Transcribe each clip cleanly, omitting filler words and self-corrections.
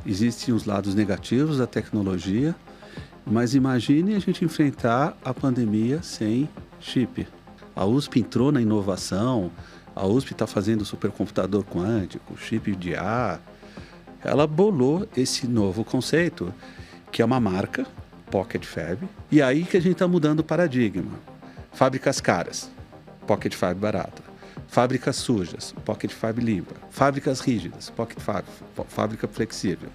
Existem os lados negativos da tecnologia, mas imagine a gente enfrentar a pandemia sem chip. A USP entrou na inovação, a USP está fazendo supercomputador quântico, chip de ar. Ela bolou esse novo conceito, que é uma marca, Pocket Fab, e aí que a gente está mudando o paradigma. Fábricas caras, Pocket Fab barata. Fábricas sujas, Pocket Fab limpa. Fábricas rígidas, Pocket Fab, fábrica flexível.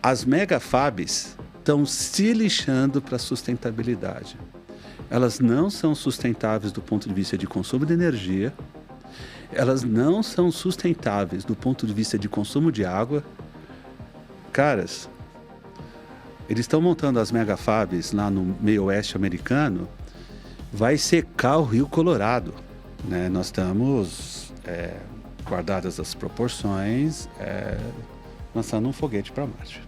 As mega fabs estão se lixando para a sustentabilidade. Elas não são sustentáveis do ponto de vista de consumo de energia, elas não são sustentáveis do ponto de vista de consumo de água. Caras, eles estão montando as mega fabs lá no meio oeste americano, vai secar o Rio Colorado, né? Nós estamos, guardadas as proporções, lançando um foguete para Marte.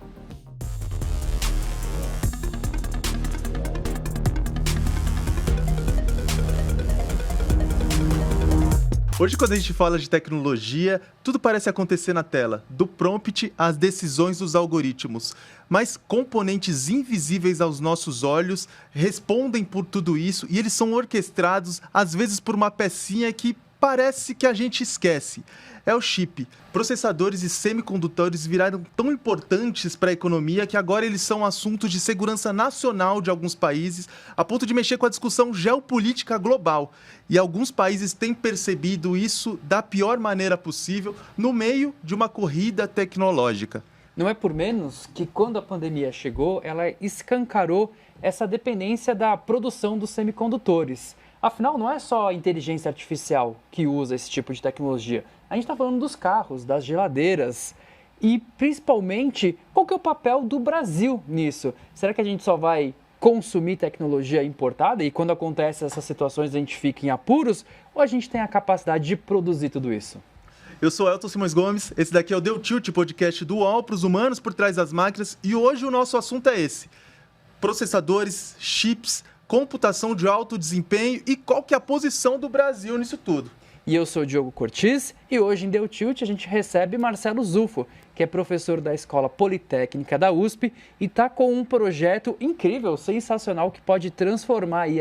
Hoje, quando a gente fala de tecnologia, tudo parece acontecer na tela, do prompt às decisões dos algoritmos. Mas componentes invisíveis aos nossos olhos respondem por tudo isso e eles são orquestrados, às vezes, por uma pecinha que parece que a gente esquece. É o chip. Processadores e semicondutores viraram tão importantes para a economia que agora eles são assunto de segurança nacional de alguns países, a ponto de mexer com a discussão geopolítica global. E alguns países têm percebido isso da pior maneira possível, no meio de uma corrida tecnológica. Não é por menos que, quando a pandemia chegou, ela escancarou essa dependência da produção dos semicondutores. Afinal, não é só a inteligência artificial que usa esse tipo de tecnologia. A gente está falando dos carros, das geladeiras e, principalmente, qual que é o papel do Brasil nisso? Será que a gente só vai consumir tecnologia importada e, quando acontecem essas situações, a gente fica em apuros? Ou a gente tem a capacidade de produzir tudo isso? Eu sou Elton Simões Gomes, esse daqui é o Deu Tilt, podcast do UOL para os humanos por trás das máquinas, e hoje o nosso assunto é esse: processadores, chips, computação de alto desempenho e qual que é a posição do Brasil nisso tudo. E eu sou o Diogo Cortiz e hoje em Deu Tilt a gente recebe Marcelo Zufo, que é professor da Escola Politécnica da USP e está com um projeto incrível, sensacional, que pode transformar aí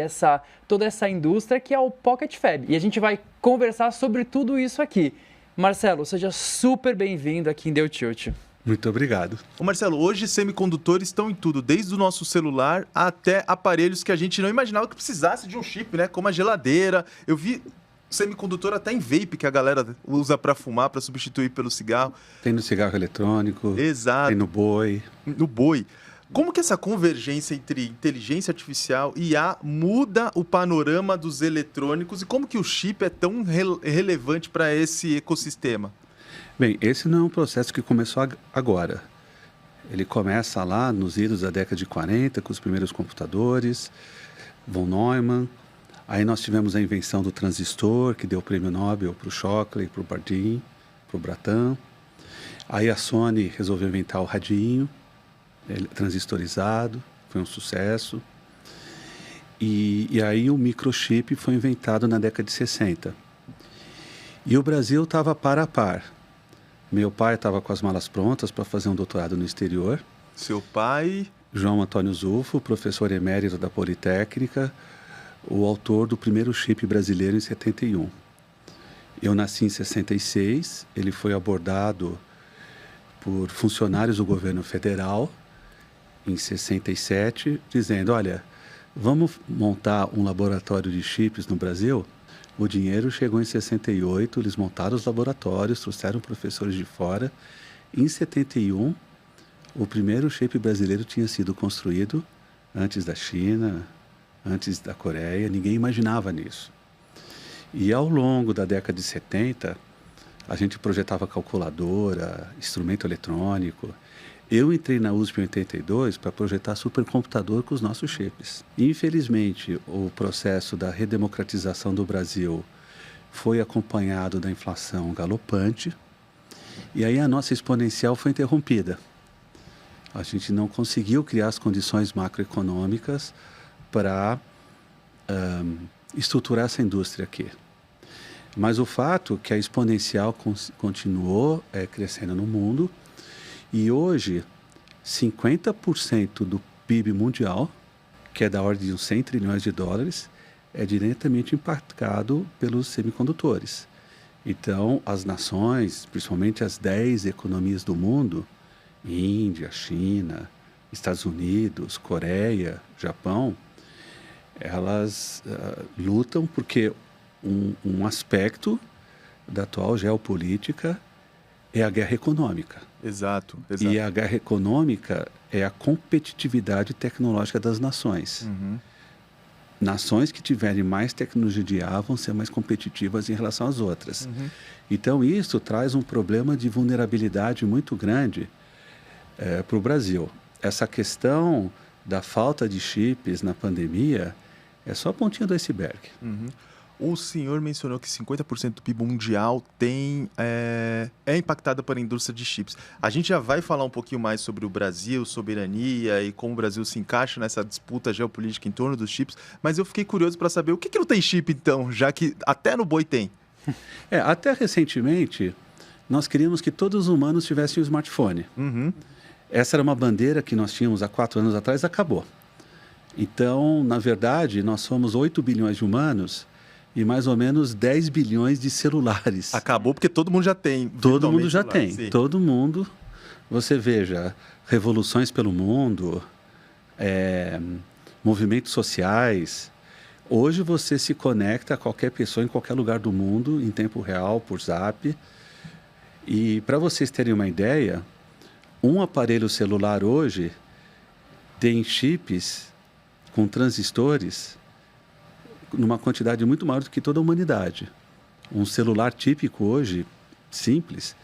toda essa indústria, que é o Pocket Fab. E a gente vai conversar sobre tudo isso aqui. Marcelo, seja super bem-vindo aqui em Deu Tilt. Muito obrigado. Ô Marcelo, hoje semicondutores estão em tudo, desde o nosso celular até aparelhos que a gente não imaginava que precisasse de um chip, né? Como a geladeira. Eu vi semicondutor até em vape que a galera usa para fumar, para substituir pelo cigarro. Tem no cigarro eletrônico. Exato. Tem no boi. No boi. Como que essa convergência entre inteligência artificial e IA muda o panorama dos eletrônicos e como que o chip é tão relevante para esse ecossistema? Bem, esse não é um processo que começou agora. Ele começa lá nos idos da década de 40, com os primeiros computadores, von Neumann. Aí nós tivemos a invenção do transistor, que deu o prêmio Nobel para o Shockley, para o Bardeen, para o Bratan. Aí a Sony resolveu inventar o radinho, transistorizado, foi um sucesso. E aí o microchip foi inventado na década de 60. E o Brasil estava par a par. Meu pai estava com as malas prontas para fazer um doutorado no exterior. Seu pai? João Antônio Zufo, professor emérito da Politécnica, o autor do primeiro chip brasileiro em 71. Eu nasci em 66, ele foi abordado por funcionários do governo federal em 67, dizendo: olha, vamos montar um laboratório de chips no Brasil? O dinheiro chegou em 68, eles montaram os laboratórios, trouxeram professores de fora. Em 71, o primeiro chip brasileiro tinha sido construído antes da China, antes da Coreia, ninguém imaginava nisso. E ao longo da década de 70, a gente projetava calculadora, instrumento eletrônico. Eu entrei na USP em 82 para projetar supercomputador com os nossos chips. Infelizmente, o processo da redemocratização do Brasil foi acompanhado da inflação galopante, e aí a nossa exponencial foi interrompida. A gente não conseguiu criar as condições macroeconômicas para estruturar essa indústria aqui. Mas o fato é que a exponencial continuou crescendo no mundo, e hoje 50% do PIB mundial, que é da ordem de uns 100 trilhões de dólares, é diretamente impactado pelos semicondutores. Então, as nações, principalmente as 10 economias do mundo, Índia, China, Estados Unidos, Coreia, Japão, elas lutam porque um aspecto da atual geopolítica é a guerra econômica. Exato. E a guerra econômica é a competitividade tecnológica das nações. Nações que tiverem mais tecnologia de IA vão ser mais competitivas em relação às outras. Então, isso traz um problema de vulnerabilidade muito grande para o Brasil. Essa questão da falta de chips na pandemia é só a pontinha do iceberg. O senhor mencionou que 50% do PIB mundial é impactada pela indústria de chips. A gente já vai falar um pouquinho mais sobre o Brasil, soberania e como o Brasil se encaixa nessa disputa geopolítica em torno dos chips, mas eu fiquei curioso para saber o que não tem chip então, já que até no boi tem. Até recentemente, nós queríamos que todos os humanos tivessem um smartphone. Essa era uma bandeira que nós tínhamos há 4 anos atrás, acabou. Então, na verdade, nós somos 8 bilhões de humanos e mais ou menos 10 bilhões de celulares. Acabou porque todo mundo já tem. Todo mundo já tem. Sim. Todo mundo. Você veja, revoluções pelo mundo, movimentos sociais. Hoje você se conecta a qualquer pessoa em qualquer lugar do mundo, em tempo real, por Zap. E para vocês terem uma ideia, um aparelho celular hoje tem chips com transistores numa quantidade muito maior do que toda a humanidade. Um celular típico hoje, simples,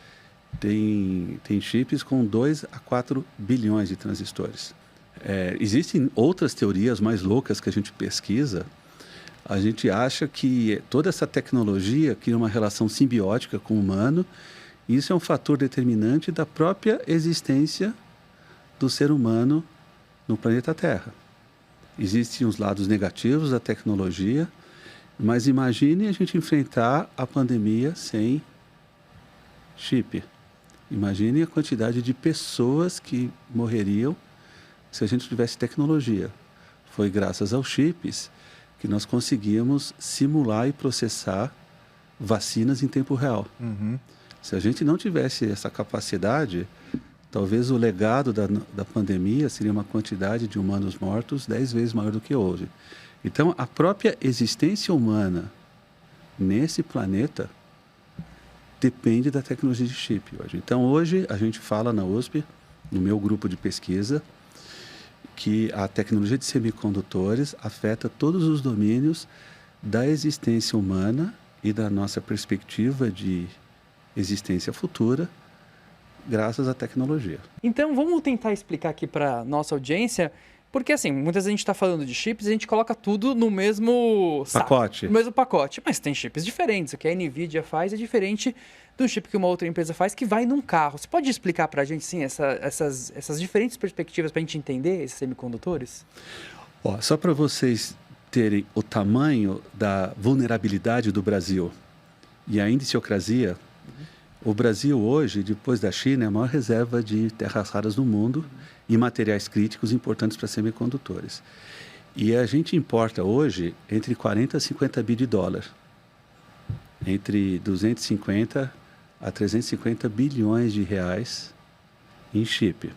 tem chips com 2 a 4 bilhões de transistores. Existem outras teorias mais loucas que a gente pesquisa. A gente acha que toda essa tecnologia cria uma relação simbiótica com o humano. E isso é um fator determinante da própria existência do ser humano no planeta Terra. Existem os lados negativos da tecnologia, mas imagine a gente enfrentar a pandemia sem chip. Imagine a quantidade de pessoas que morreriam se a gente tivesse tecnologia. Foi graças aos chips que nós conseguimos simular e processar vacinas em tempo real. Se a gente não tivesse essa capacidade, talvez o legado da pandemia seria uma quantidade de humanos mortos 10 vezes maior do que hoje. Então, a própria existência humana nesse planeta depende da tecnologia de chip hoje. Então, hoje, a gente fala na USP, no meu grupo de pesquisa, que a tecnologia de semicondutores afeta todos os domínios da existência humana e da nossa perspectiva de existência futura, graças à tecnologia. Então, vamos tentar explicar aqui para nossa audiência, porque assim, muitas vezes a gente está falando de chips e a gente coloca tudo no mesmo pacote. No mesmo pacote, mas tem chips diferentes. O que a NVIDIA faz é diferente do chip que uma outra empresa faz que vai num carro. Você pode explicar para a gente, sim, essas diferentes perspectivas para a gente entender esses semicondutores? Só para vocês terem o tamanho da vulnerabilidade do Brasil e a indiciocrasia, o Brasil hoje, depois da China, é a maior reserva de terras raras do mundo e materiais críticos importantes para semicondutores. E a gente importa hoje entre 40 a 50 bi de dólar, entre 250 a 350 bilhões de reais em chip.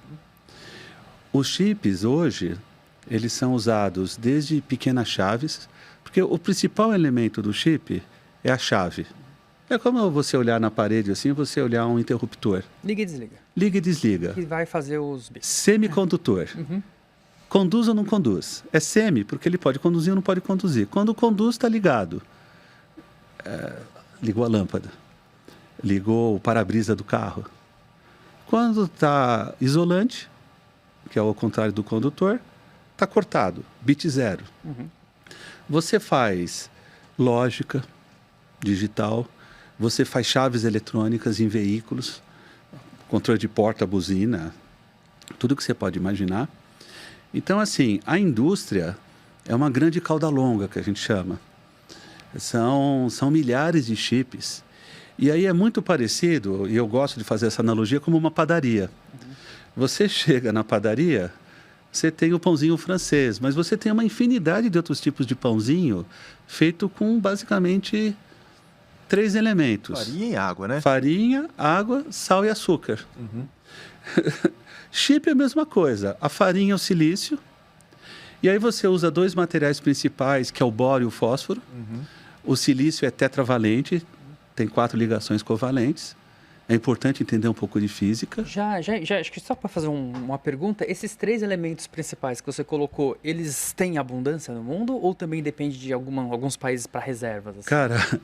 Os chips hoje, eles são usados desde pequenas chaves, porque o principal elemento do chip é a chave. É como você olhar na parede assim, você olhar um interruptor. Liga e desliga. Liga e desliga. Que vai fazer os bits. Semicondutor. Conduz ou não conduz? É semi, porque ele pode conduzir ou não pode conduzir. Quando conduz, está ligado. Ligou a lâmpada. Ligou o para-brisa do carro. Quando está isolante, que é o contrário do condutor, está cortado. Bit zero. Você faz lógica digital, você faz chaves eletrônicas em veículos, controle de porta, buzina, tudo que você pode imaginar. Então, assim, a indústria é uma grande cauda longa, que a gente chama. São milhares de chips. E aí é muito parecido, e eu gosto de fazer essa analogia, como uma padaria. Você chega na padaria, você tem o pãozinho francês, mas você tem uma infinidade de outros tipos de pãozinho feito com basicamente 3 elementos. Farinha e água, né? Farinha, água, sal e açúcar. Chip é a mesma coisa. A farinha é o silício. E aí você usa 2 materiais principais, que é o bório e o fósforo. O silício é tetravalente, tem 4 ligações covalentes. É importante entender um pouco de física. Já acho que só para fazer uma pergunta, esses 3 elementos principais que você colocou, eles têm abundância no mundo ou também depende de alguns países para reservas? Assim? Cara,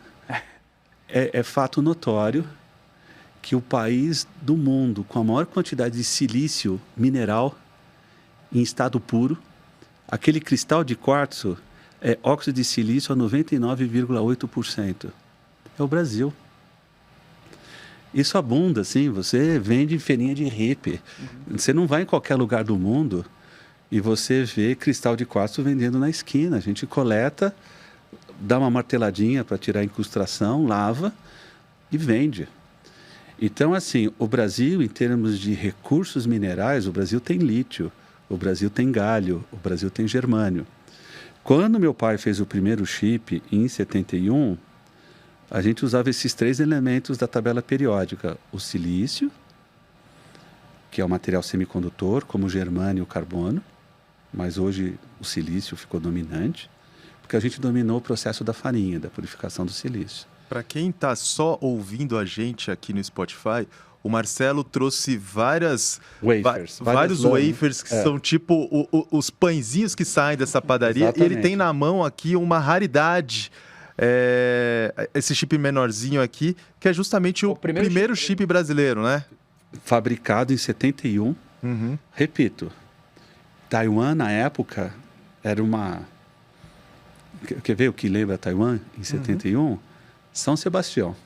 é fato notório que o país do mundo com a maior quantidade de silício mineral em estado puro, aquele cristal de quartzo é óxido de silício a 99,8%. É o Brasil. Isso abunda, assim, você vende em feirinha de hippie. Você não vai em qualquer lugar do mundo e você vê cristal de quartzo vendendo na esquina. A gente coleta, dá uma marteladinha para tirar a incrustação, lava e vende. Então, assim, o Brasil, em termos de recursos minerais, o Brasil tem lítio, o Brasil tem galho, o Brasil tem germânio. Quando meu pai fez o primeiro chip, em 71, a gente usava esses 3 elementos da tabela periódica. O silício, que é o material semicondutor, como o germânio e o carbono, mas hoje o silício ficou dominante, porque a gente dominou o processo da farinha, da purificação do silício. Para quem está só ouvindo a gente aqui no Spotify, o Marcelo trouxe vários wafers que são tipo os pãezinhos que saem dessa padaria. Exatamente. E ele tem na mão aqui uma raridade, esse chip menorzinho aqui, que é justamente o primeiro chip brasileiro, né? Fabricado em 71. Repito, Taiwan, na época, era uma... Quer ver o que lembra Taiwan em 71? São Sebastião.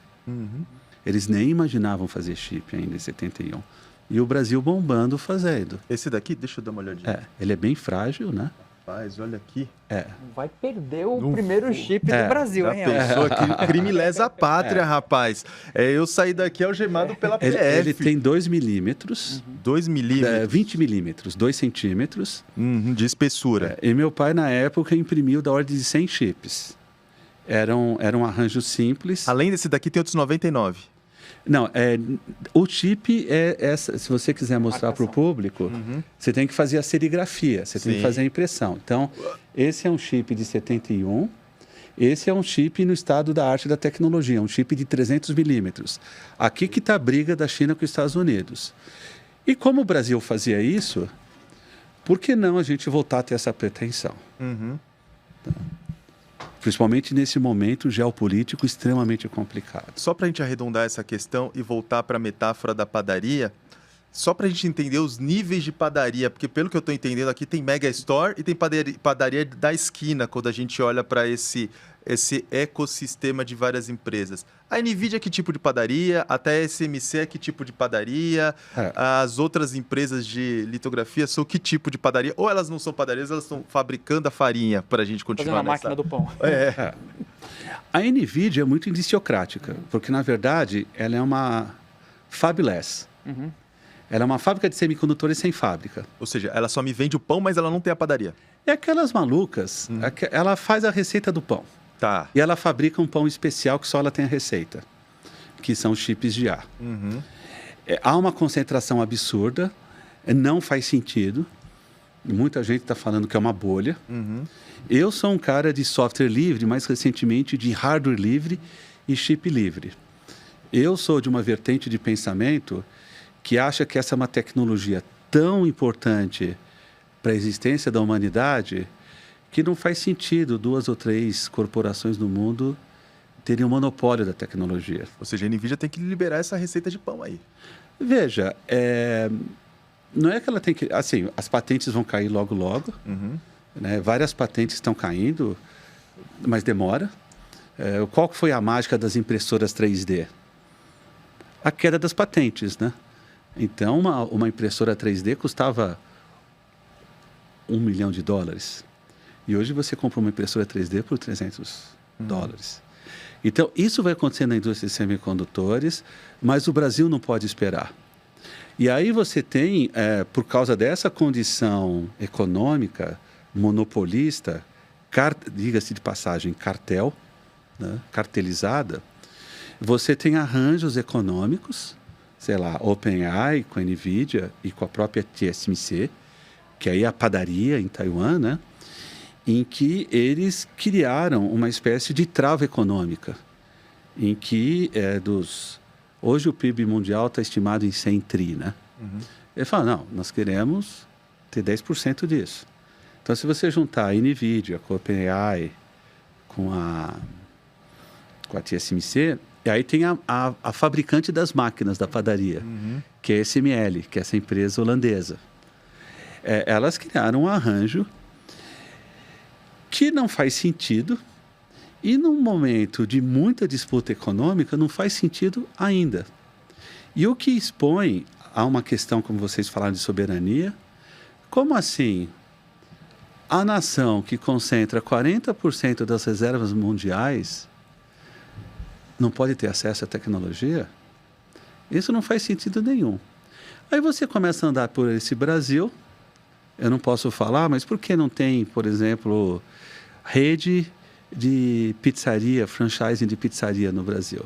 Eles nem imaginavam fazer chip ainda em 71. E o Brasil bombando fazendo. Esse daqui, deixa eu dar uma olhadinha. Ele é bem frágil, né? Rapaz, olha aqui. Não vai perder o primeiro chip do Brasil, hein? Pensou aqui, crime lesa pátria, rapaz. Eu saí daqui algemado pela PF. Ele tem 2 milímetros. 2 milímetros? 20 milímetros, 2 centímetros. De espessura. E meu pai, na época, imprimiu da ordem de 100 chips. Era um arranjo simples. Além desse daqui, tem outros 99. Não, o chip se você quiser mostrar para o público, você tem que fazer a serigrafia, você tem que fazer a impressão. Então, esse é um chip de 71, esse é um chip no estado da arte da tecnologia, um chip de 300 milímetros. Aqui que está a briga da China com os Estados Unidos. E como o Brasil fazia isso, por que não a gente voltar a ter essa pretensão? Principalmente nesse momento geopolítico extremamente complicado. Só para a gente arredondar essa questão e voltar para a metáfora da padaria, só para a gente entender os níveis de padaria, porque pelo que eu estou entendendo aqui tem Mega Store e tem padaria da esquina, quando a gente olha para esse ecossistema de várias empresas. A NVIDIA, que tipo de padaria? Até a SMC, que tipo de padaria? As outras empresas de litografia são que tipo de padaria? Ou elas não são padarias, elas estão fabricando a farinha para a gente continuar fazendo a máquina do pão. A NVIDIA é muito indiciocrática, porque, na verdade, ela é uma fabless. Ela é uma fábrica de semicondutores sem fábrica. Ou seja, ela só me vende o pão, mas ela não tem a padaria. É aquelas malucas, ela faz a receita do pão. Tá. E ela fabrica um pão especial que só ela tem a receita, que são os chips de ar. Há uma concentração absurda, não faz sentido. Muita gente está falando que é uma bolha. Eu sou um cara de software livre, mais recentemente de hardware livre e chip livre. Eu sou de uma vertente de pensamento que acha que essa é uma tecnologia tão importante para a existência da humanidade que não faz sentido 2 ou 3 corporações no mundo terem um monopólio da tecnologia. Ou seja, a NVIDIA tem que liberar essa receita de pão aí. Veja, não é que ela tem que... Assim, as patentes vão cair logo, logo. Né? Várias patentes estão caindo, mas demora. Qual foi a mágica das impressoras 3D? A queda das patentes, né? Então, uma impressora 3D custava $1 milhão. E hoje você compra uma impressora 3D por $300. Então, isso vai acontecer na indústria de semicondutores, mas o Brasil não pode esperar. E aí você tem, por causa dessa condição econômica monopolista, diga-se de passagem, cartel, né, cartelizada, você tem arranjos econômicos, sei lá, OpenAI com a NVIDIA e com a própria TSMC, que aí é a padaria em Taiwan, né, em que eles criaram uma espécie de trava econômica, em que hoje o PIB mundial está estimado em 100 tri, né? Uhum. Ele fala, não, nós queremos ter 10% disso. Então, se você juntar a NVIDIA com a OpenAI, com a TSMC, e aí tem a fabricante das máquinas da padaria, que é a SML, que é essa empresa holandesa. Elas criaram um arranjo que não faz sentido, e num momento de muita disputa econômica não faz sentido ainda. E o que expõe a uma questão, como vocês falaram, de soberania, como assim a nação que concentra 40% das reservas mundiais não pode ter acesso à tecnologia? Isso não faz sentido nenhum. Aí você começa a andar por esse Brasil, eu não posso falar, mas por que não tem, por exemplo, rede de pizzaria, franchising de pizzaria no Brasil?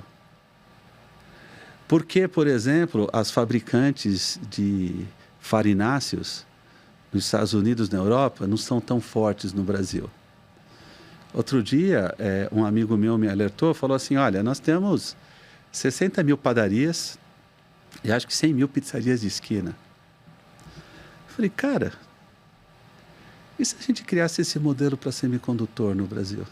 Por que, por exemplo, as fabricantes de farináceos nos Estados Unidos, na Europa, não são tão fortes no Brasil? Outro dia, um amigo meu me alertou, falou assim, olha, nós temos 60 mil padarias e acho que 100 mil pizzarias de esquina. Eu falei, cara, e se a gente criasse esse modelo para semicondutor no Brasil?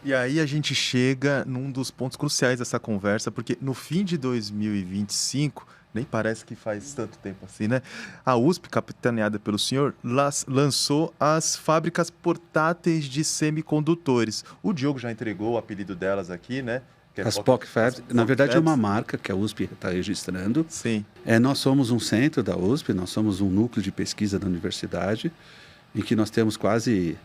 E aí a gente chega num dos pontos cruciais dessa conversa, porque no fim de 2025, nem parece que faz tanto tempo assim, né? A USP, capitaneada pelo senhor, lançou as fábricas portáteis de semicondutores. O Diogo já entregou o apelido delas aqui, né? As POC Fabs, na verdade, é uma marca que a USP está registrando. Sim. Nós somos um centro da USP, nós somos um núcleo de pesquisa da universidade, em que nós temos quase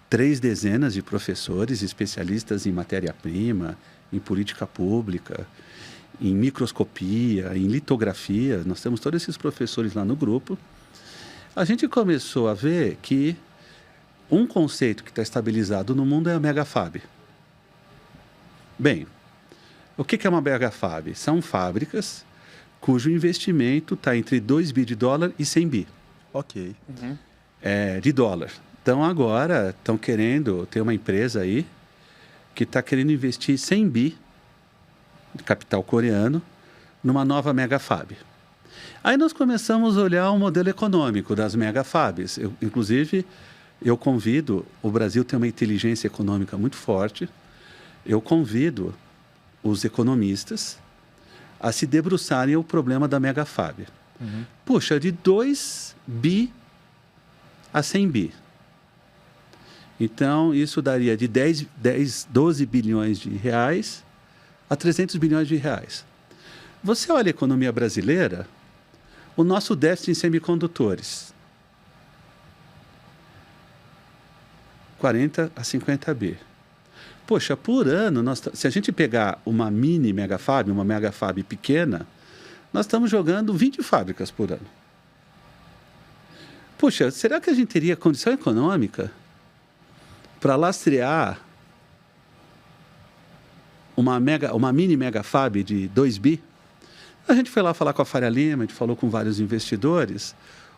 3 dezenas de professores especialistas em matéria-prima, em política pública, em microscopia, em litografia. Nós temos todos esses professores lá no grupo. A gente começou a ver que um conceito que está estabilizado no mundo é a megafab. Bem, o que é uma megafab? São fábricas cujo investimento está entre 2 bi de dólar e 100 bi. Ok. De dólar. Então, agora, estão querendo... Tem uma empresa aí que está querendo investir 100 bi de capital coreano numa nova megafab. Aí nós começamos a olhar o modelo econômico das megafabs. Inclusive, eu convido... O Brasil tem uma inteligência econômica muito forte. Eu convido os economistas a se debruçarem o problema da megafab. Puxa, de 2 bi a 100 bi. Então, isso daria de 12 bilhões de reais a 300 bilhões de reais. Você olha a economia brasileira, o nosso déficit em semicondutores, 40 a 50 bi. Poxa, por ano, se a gente pegar uma mini megafab, uma megafab pequena, nós estamos jogando 20 fábricas por ano. Puxa, será que a gente teria condição econômica para lastrear uma mini megafab de 2 bi? A gente foi lá falar com a Faria Lima, a gente falou com vários investidores.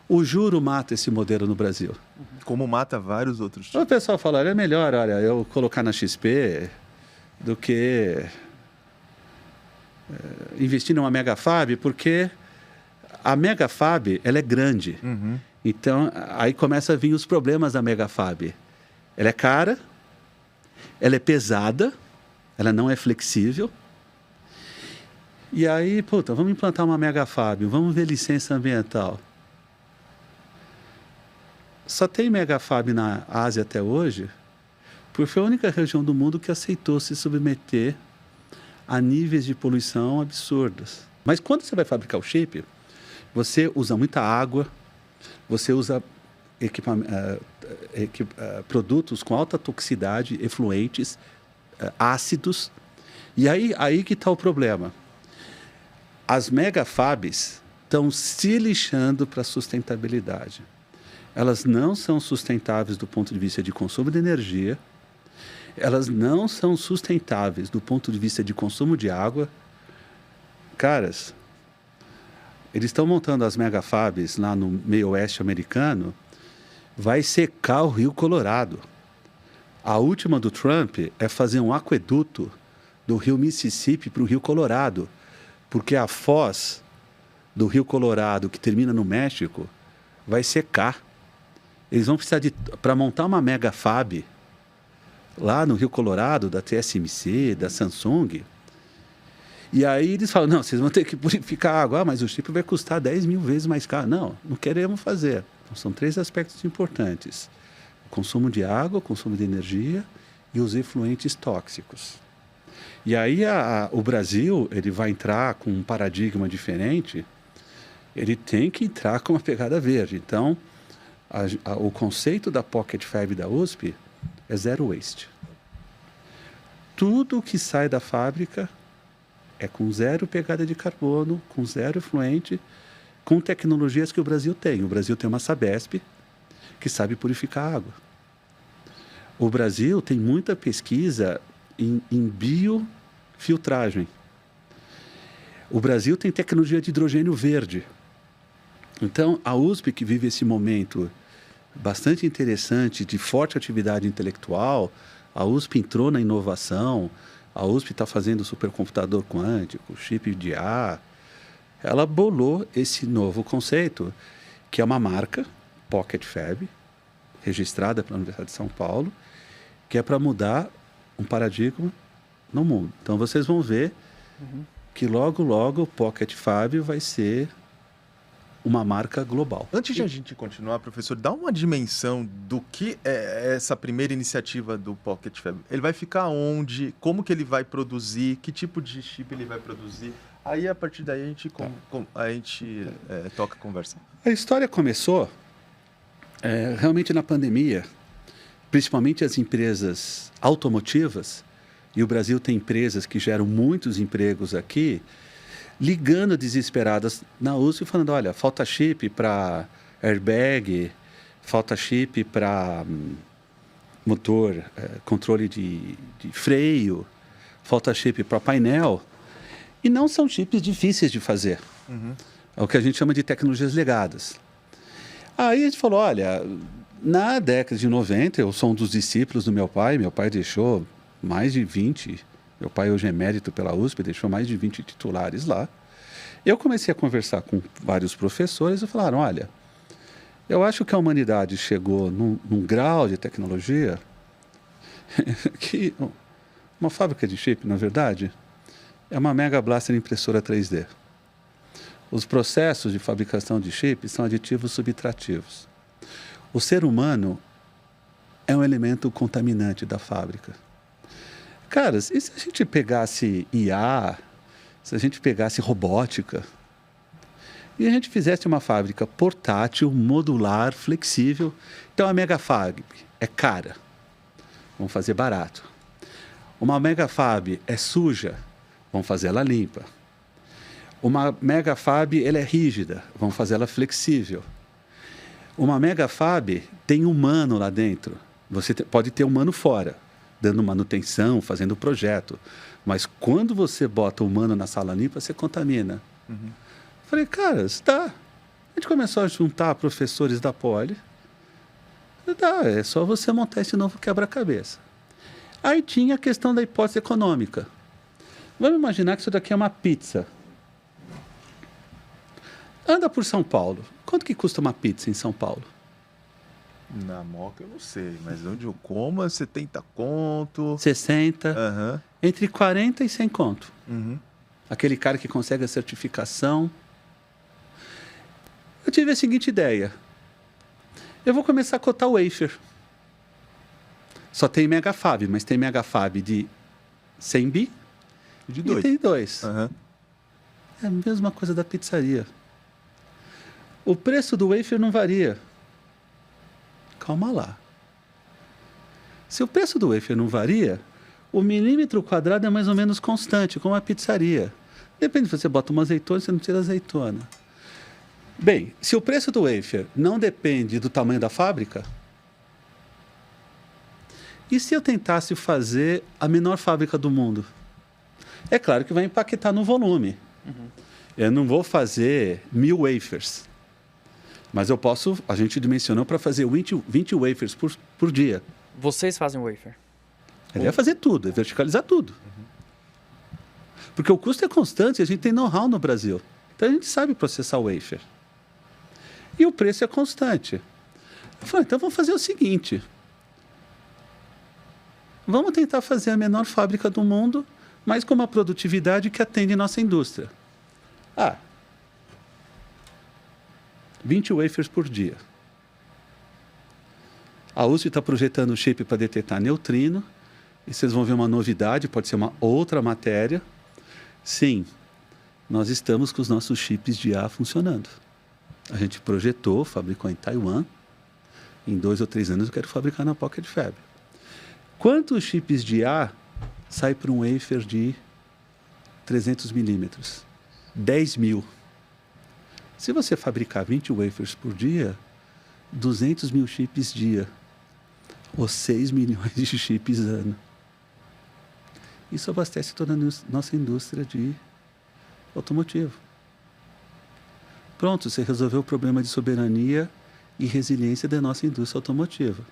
O juro mata esse modelo no Brasil. Como mata vários outros tipos. O pessoal fala, é melhor, olha, eu colocar na XP do que investir numa megafab, porque a megafab, ela é grande. Então, aí começa a vir os problemas da megafab. Ela é cara, ela é pesada, ela não é flexível. E aí, vamos implantar uma megafab, vamos ver licença ambiental. Só tem megafab na Ásia até hoje, porque foi a única região do mundo que aceitou se submeter a níveis de poluição absurdos. Mas quando você vai fabricar o chip, você usa muita água, você usa produtos com alta toxicidade, efluentes, ácidos. E aí que está o problema. as megafabs estão se lixando para a sustentabilidade. Elas não são sustentáveis do ponto de vista de consumo de energia, elas não são sustentáveis do ponto de vista de consumo de água. Caras, eles estão montando as megafabs lá no meio oeste americano, vai secar o Rio Colorado. A última do Trump é fazer um aqueduto do Rio Mississippi para o Rio Colorado, porque a foz do Rio Colorado, que termina no México, vai secar. Eles vão precisar para montar uma megafab lá no Rio Colorado, da TSMC, da Samsung. E aí eles falam, não, vocês vão ter que purificar a água, mas o chip vai custar 10 mil vezes mais caro. Não, não queremos fazer. Então, são 3 aspectos importantes. O consumo de água, o consumo de energia e os efluentes tóxicos. E aí o Brasil ele vai entrar com um paradigma diferente, ele tem que entrar com uma pegada verde. Então, o conceito da Pocket Fab da USP é zero waste. Tudo que sai da fábrica é com 0 pegada de carbono, com 0 efluente, com tecnologias que o Brasil tem. O Brasil tem uma Sabesp que sabe purificar água. O Brasil tem muita pesquisa em biofiltragem. O Brasil tem tecnologia de hidrogênio verde. Então, a USP, que vive esse momento bastante interessante de forte atividade intelectual, a USP entrou na inovação, a USP está fazendo supercomputador quântico, chip de ar. Ela bolou esse novo conceito, que é uma marca, Pocket Fab, registrada pela Universidade de São Paulo, que é para mudar um paradigma no mundo. Então, vocês vão ver que logo, logo, o Pocket Fab vai ser uma marca global. Antes de a gente continuar, professor, dá uma dimensão do que é essa primeira iniciativa do Pocket Fab. Ele vai ficar onde? Como que ele vai produzir? Que tipo de chip ele vai produzir? Aí, a partir daí, a gente toca a conversa. A história começou realmente na pandemia, principalmente as empresas automotivas, e o Brasil tem empresas que geram muitos empregos aqui, ligando desesperadas na USP, falando, olha, falta chip para airbag, falta chip para motor, controle de freio, falta chip para painel. E não são chips difíceis de fazer. É o que a gente chama de tecnologias legadas. Aí a gente falou, olha, na década de 90, eu sou um dos discípulos do meu pai deixou mais de 20, meu pai hoje é emérito pela USP, deixou mais de 20 titulares lá. Eu comecei a conversar com vários professores e falaram, olha, eu acho que a humanidade chegou num grau de tecnologia que uma fábrica de chip, na verdade, é uma Mega Blaster impressora 3D. Os processos de fabricação de chip são aditivos subtrativos. O ser humano é um elemento contaminante da fábrica. Caras, e se a gente pegasse IA, se a gente pegasse robótica, e a gente fizesse uma fábrica portátil, modular, flexível? Então, a Megafab é cara. Vamos fazer barato. Uma Megafab é suja. Vamos fazer ela limpa. Uma Megafab ela é rígida. Vamos fazer ela flexível. Uma Megafab tem humano lá dentro. Você pode ter humano fora, dando manutenção, fazendo projeto. Mas quando você bota humano na sala limpa, você contamina. Falei, cara, tá. A gente começou a juntar professores da Poli. Tá, é só você montar esse novo quebra-cabeça. Aí tinha a questão da hipótese econômica. Vamos imaginar que isso daqui é uma pizza. Anda por São Paulo. Quanto que custa uma pizza em São Paulo? Na Moca eu não sei, mas onde eu como é 70 conto. 60. Entre 40 e 100 conto. Aquele cara que consegue a certificação. Eu tive a seguinte ideia. Eu vou começar a cotar o wafer. Só tem Megafab, mas tem Megafab de 100 bi de e tem 2. É a mesma coisa da pizzaria. O preço do wafer não varia. Calma lá. Se o preço do wafer não varia, o milímetro quadrado é mais ou menos constante, como a pizzaria. Depende, se você bota uma azeitona, você não tira azeitona. Bem, se o preço do wafer não depende do tamanho da fábrica, e se eu tentasse fazer a menor fábrica do mundo? É claro que vai impactar no volume. Eu não vou fazer 1000 wafers, mas eu posso, a gente dimensionou para fazer 20 wafers por dia. Vocês fazem wafer? Ele ia fazer tudo, ia verticalizar tudo. Porque o custo é constante, a gente tem know-how no Brasil. Então a gente sabe processar o wafer. E o preço é constante. Eu falei, então vamos fazer o seguinte. Vamos tentar fazer a menor fábrica do mundo, mas com uma produtividade que atende nossa indústria. 20 wafers por dia. A USP está projetando o chip para detectar neutrino. E vocês vão ver uma novidade, pode ser uma outra matéria. Sim, nós estamos com os nossos chips de IA funcionando. A gente projetou, fabricou em Taiwan. Em 2 ou 3 anos eu quero fabricar na Pocket Fab. Quantos chips de IA sai para um wafer de 300 milímetros? 10 mil. Se você fabricar 20 wafers por dia, 200 mil chips dia. Ou 6 milhões de chips ano. Isso abastece toda a nossa indústria de automotivo. Pronto, você resolveu o problema de soberania e resiliência da nossa indústria automotiva.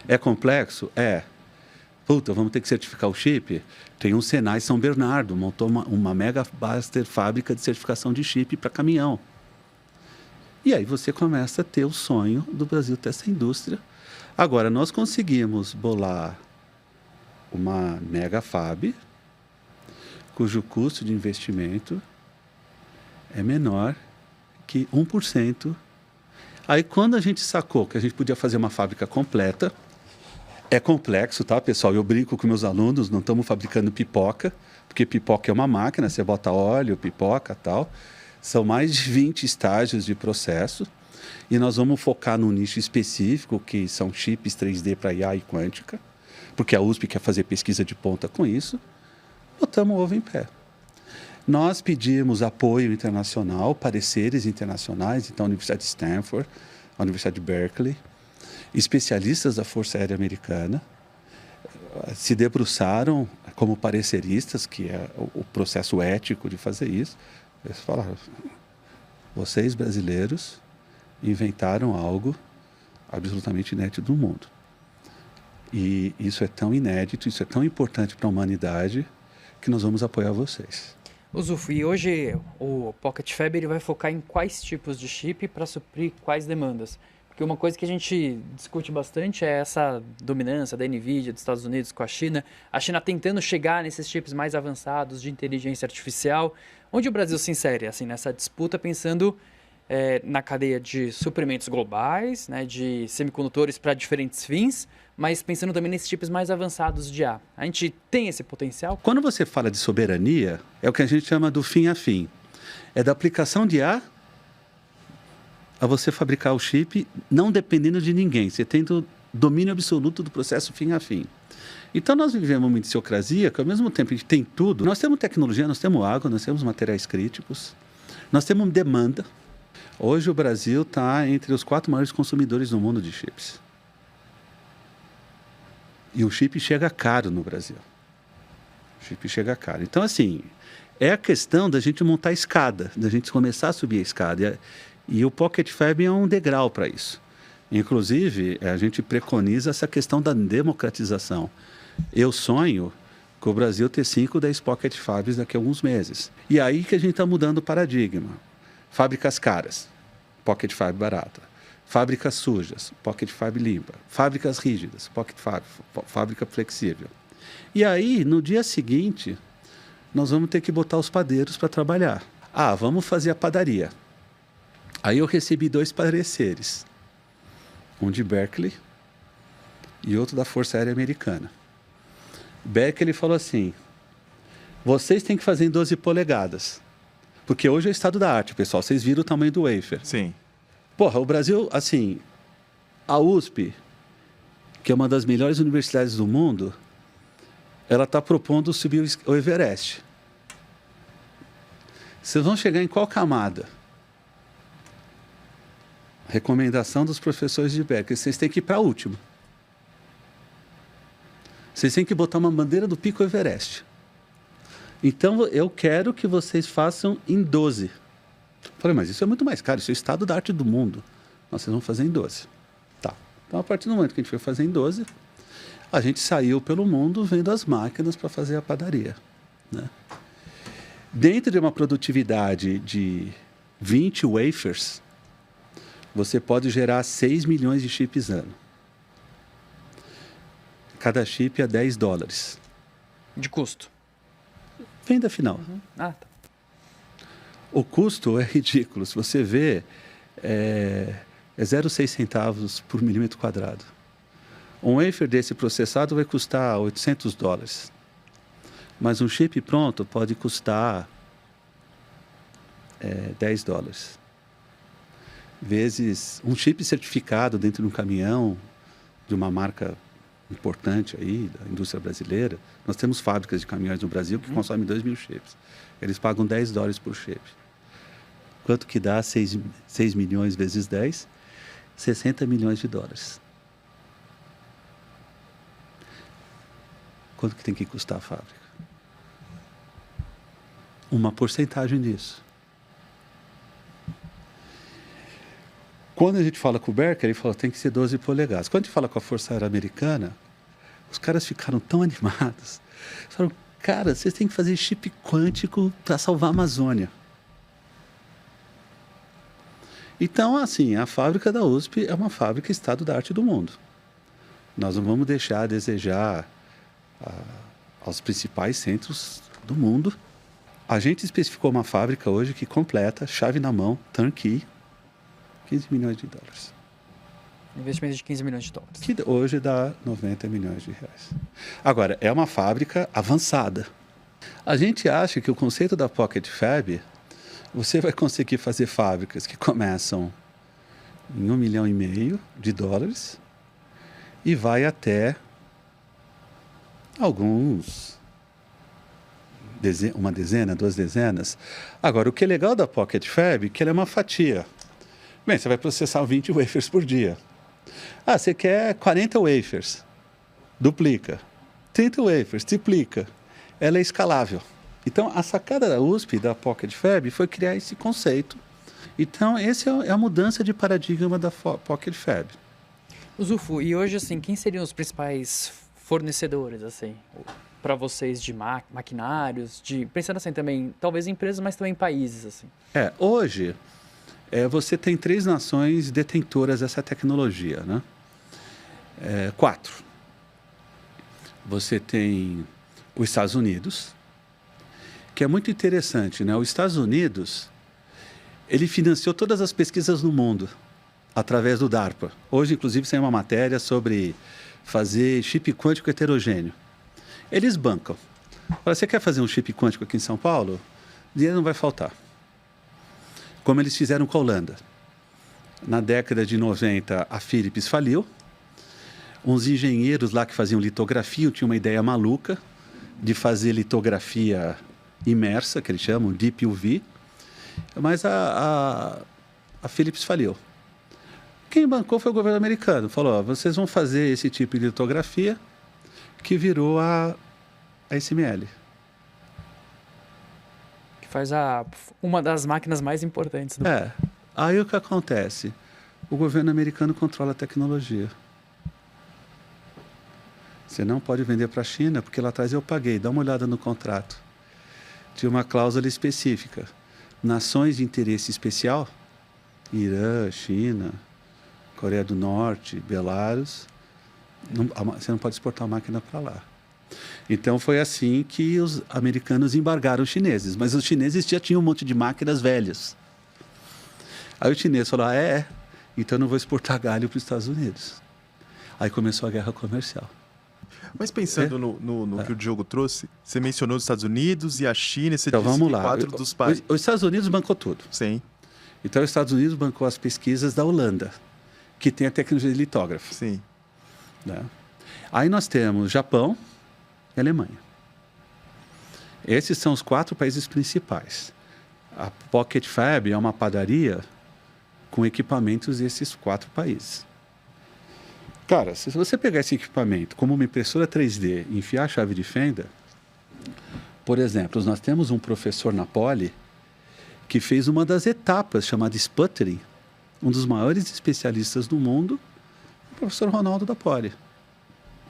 É complexo? É. Puta, vamos ter que certificar o chip? Tem um Senai São Bernardo, montou uma mega buster fábrica de certificação de chip para caminhão. E aí você começa a ter o sonho do Brasil ter essa indústria. Agora, nós conseguimos bolar uma mega fab, cujo custo de investimento é menor que 1%. Aí, quando a gente sacou que a gente podia fazer uma fábrica completa, é complexo, tá, pessoal? Eu brinco com meus alunos, não estamos fabricando pipoca, porque pipoca é uma máquina, você bota óleo, pipoca e tal. São mais de 20 estágios de processo. E nós vamos focar num nicho específico, que são chips 3D para IA e quântica, porque a USP quer fazer pesquisa de ponta com isso. Botamos o ovo em pé. Nós pedimos apoio internacional, pareceres internacionais, então a Universidade de Stanford, a Universidade de Berkeley, especialistas da Força Aérea Americana, se debruçaram como pareceristas, que é o processo ético de fazer isso. Eles falaram, vocês brasileiros inventaram algo absolutamente inédito no mundo. E isso é tão inédito, isso é tão importante para a humanidade, que nós vamos apoiar vocês. Zufo, e hoje o Pocket Fab ele vai focar em quais tipos de chip para suprir quais demandas? Porque uma coisa que a gente discute bastante é essa dominância da NVIDIA dos Estados Unidos com a China tentando chegar nesses chips mais avançados de inteligência artificial. Onde o Brasil se insere assim, nessa disputa, pensando na cadeia de suprimentos globais, né, de semicondutores para diferentes fins, mas pensando também nesses chips mais avançados de IA. A gente tem esse potencial? Quando você fala de soberania, é o que a gente chama do fim a fim. É da aplicação de IA a você fabricar o chip não dependendo de ninguém. Você tendo domínio absoluto do processo fim a fim. Então, nós vivemos uma indiciocrasia que, ao mesmo tempo, a gente tem tudo. Nós temos tecnologia, nós temos água, nós temos materiais críticos, nós temos demanda. Hoje, o Brasil está entre os 4 maiores consumidores do mundo de chips. E o chip chega caro no Brasil. O chip chega caro. Então, assim, é a questão da gente montar a escada, da gente começar a subir a escada. E o Pocket Fab é um degrau para isso. Inclusive, a gente preconiza essa questão da democratização. Eu sonho com o Brasil ter 5, 10 Pocket Fabs daqui a alguns meses. E aí que a gente está mudando o paradigma. Fábricas caras, Pocket Fab barata. Fábricas sujas, Pocket Fab limpa. Fábricas rígidas, Pocket Fab, fábrica flexível. E aí, no dia seguinte, nós vamos ter que botar os padeiros para trabalhar. Vamos fazer a padaria. Aí eu recebi 2 pareceres. Um de Berkeley e outro da Força Aérea Americana. Berkeley falou assim, vocês têm que fazer em 12 polegadas. Porque hoje é o estado da arte, pessoal. Vocês viram o tamanho do wafer. Sim. Porra, o Brasil, assim, a USP, que é uma das melhores universidades do mundo, ela está propondo subir o Everest. Vocês vão chegar em qual camada? Recomendação dos professores de Berkeley, vocês têm que ir para a última. Vocês têm que botar uma bandeira do Pico Everest. Então, eu quero que vocês façam em 12. Falei, mas isso é muito mais caro, isso é o estado da arte do mundo. Nós vocês vão fazer em 12. Tá. Então, a partir do momento que a gente foi fazer em 12, a gente saiu pelo mundo vendo as máquinas para fazer a padaria, né? Dentro de uma produtividade de 20 wafers, você pode gerar 6 milhões de chips ano. Cada chip é $10. De custo? Venda final. Ah, tá. O custo é ridículo. Se você vê, é 0,6 centavos por milímetro quadrado. Um wafer desse processado vai custar $800. Mas um chip pronto pode custar $10. Vezes um chip certificado dentro de um caminhão de uma marca importante aí, da indústria brasileira. Nós temos fábricas de caminhões no Brasil que consomem 2.000 chips. Eles pagam $10 por chip. Quanto que dá 6 milhões vezes 10? $60 milhões. Quanto que tem que custar a fábrica? Uma porcentagem disso. Quando a gente fala com o Berkeley, ele falou que tem que ser 12 polegadas. Quando a gente fala com a Força Aérea Americana, os caras ficaram tão animados. Falaram, cara, vocês têm que fazer chip quântico para salvar a Amazônia. Então, assim, a fábrica da USP é uma fábrica estado da arte do mundo. Nós não vamos deixar a desejar aos principais centros do mundo. A gente especificou uma fábrica hoje que completa, chave na mão, turnkey, $15 milhões. Investimento de $15 milhões. Que hoje dá R$90 milhões. Agora, é uma fábrica avançada. A gente acha que o conceito da Pocket Fab, você vai conseguir fazer fábricas que começam em $1,5 milhão e vai até uma dezena, 2 dezenas. Agora, o que é legal da Pocket Fab é que ela é uma fatia. Bem, você vai processar 20 wafers por dia. Ah, você quer 40 wafers. Duplica. 30 wafers, triplica. Ela é escalável. Então, a sacada da USP, da Pocket Fab, foi criar esse conceito. Então, essa é a mudança de paradigma da Pocket Fab. Zufo, e hoje, assim, quem seriam os principais fornecedores, assim, para vocês de maquinários, pensando assim também, talvez empresas, mas também países, assim? Hoje, você tem 3 nações detentoras dessa tecnologia, né? 4. Você tem os Estados Unidos, que é muito interessante, né? Os Estados Unidos, ele financiou todas as pesquisas no mundo através do DARPA. Hoje, inclusive, tem uma matéria sobre fazer chip quântico heterogêneo. Eles bancam. Você quer fazer um chip quântico aqui em São Paulo? Dinheiro não vai faltar. Como eles fizeram com a Holanda. Na década de 90, a Philips faliu. Uns engenheiros lá que faziam litografia tinham uma ideia maluca de fazer litografia imersa, que eles chamam Deep UV, mas a Philips faliu. Quem bancou foi o governo americano. Falou, vocês vão fazer esse tipo de litografia, que virou a SML. Que faz uma das máquinas mais importantes do mundo. Aí o que acontece? O governo americano controla a tecnologia. Você não pode vender para a China, porque lá atrás eu paguei. Dá uma olhada no contrato. Tinha uma cláusula específica. Nações de interesse especial, Irã, China, Coreia do Norte, Belarus, você não pode exportar a máquina para lá. Então foi assim que os americanos embargaram os chineses. Mas os chineses já tinham um monte de máquinas velhas. Aí o chinês falou, então eu não vou exportar galho para os Estados Unidos. Aí começou a guerra comercial. Mas pensando no que o Diogo trouxe, você mencionou os Estados Unidos e a China, você então, disse vamos lá. 4 dos países. Os Estados Unidos bancou tudo. Sim. Então os Estados Unidos bancou as pesquisas da Holanda, que tem a tecnologia de litógrafo. Sim. Né? Aí nós temos Japão e Alemanha. Esses são os 4 países principais. A Pocket Fab é uma padaria com equipamentos desses 4 países. Cara, se você pegar esse equipamento como uma impressora 3D e enfiar a chave de fenda, por exemplo, nós temos um professor na Poli que fez uma das etapas chamada sputtering, um dos maiores especialistas do mundo, o professor Ronaldo da Poli.